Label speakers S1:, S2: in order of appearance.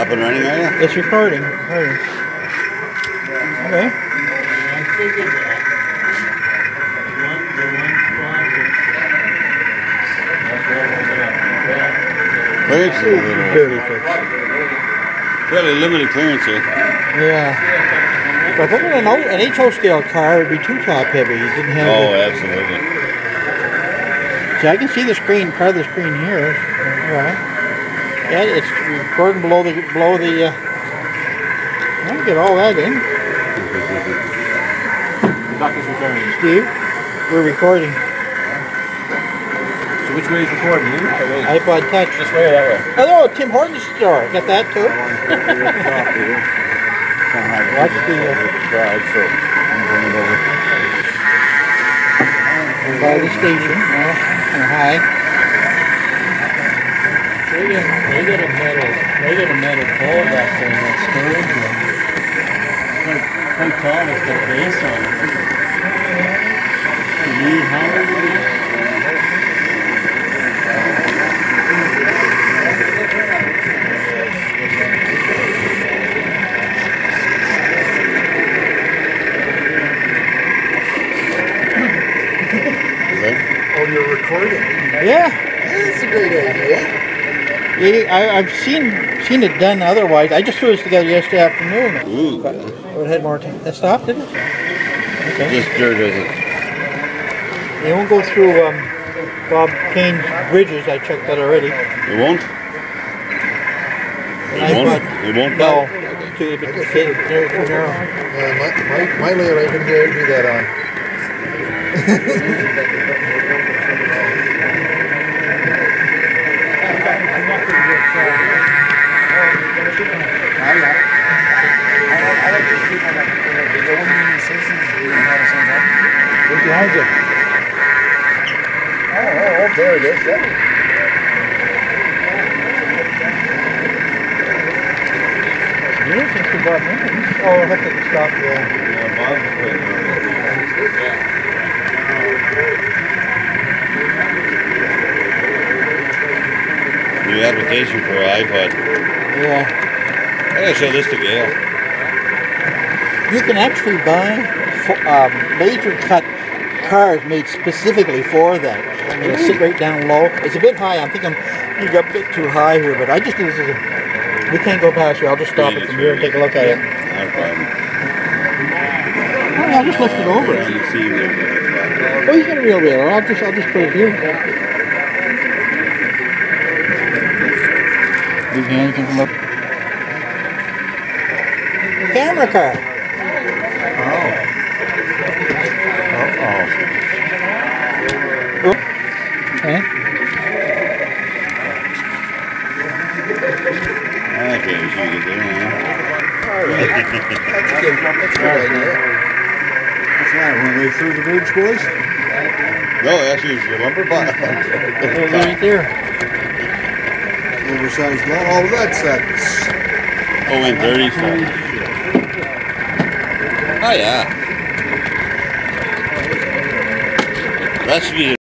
S1: up and running, are you?
S2: It's recording. Okay.
S3: I figured that.
S1: Clearance is a little
S2: Barely fixed.
S1: fairly limited clearance here.
S2: Yeah. But I figured an HO scale car would be too top heavy. You didn't have
S1: Oh,
S2: the,
S1: absolutely.
S2: see, I can see the screen, part of the screen here. Right. Yeah, it's recording below the I'll get all that in. Steve, we're recording.
S4: So which way is recording? You or me?
S2: iPod Touch.
S4: This way or that way?
S2: Hello, Tim Hortons store. Got that too? Watch the by the station. Hi.
S3: They got a metal pole back there in that storage room. Quite tall with the base on it. You need how many?
S5: Oh, you're recording?
S2: Yeah.
S5: That's a great idea.
S2: I've seen it done otherwise. I just threw this together yesterday afternoon.
S1: Ooh.
S2: But it had more time. That stopped, did it? Okay.
S1: Just dirt, is it?
S2: It won't go through Bob Kane's bridges. I checked that already.
S1: It won't?
S2: And
S1: It won't?
S2: No. Too bit narrow.
S5: My layer right in here, do that on. Where's behind you? Oh, there it is. Yeah.
S2: Yeah, since we bought names. Oh, I have to stop. Yeah.
S1: New application for an iPod.
S2: Yeah.
S1: I gotta show this to Gail.
S2: You can actually buy laser cut cars made specifically for that. And it'll sit right down low. It's a bit high. I'm thinking you got a bit too high here, but I just do this as a. We can't go past here. I'll just stop it from here and take a look at it.
S1: No problem.
S2: Oh, I'll just lift it over.
S1: You see there.
S2: Oh, you got a real railer. I'll just put it here. Big hands can come up. Camera car. Okay.
S1: Okay, we should get there now.
S5: Alright. That's a good idea.
S4: What's that? When they through the bridge, boys?
S1: No, actually, it's your lumber box.
S2: Right there.
S5: Oversized lot. Oh, that's that.
S1: Oh, and dirty stuff. Oh, yeah. That should be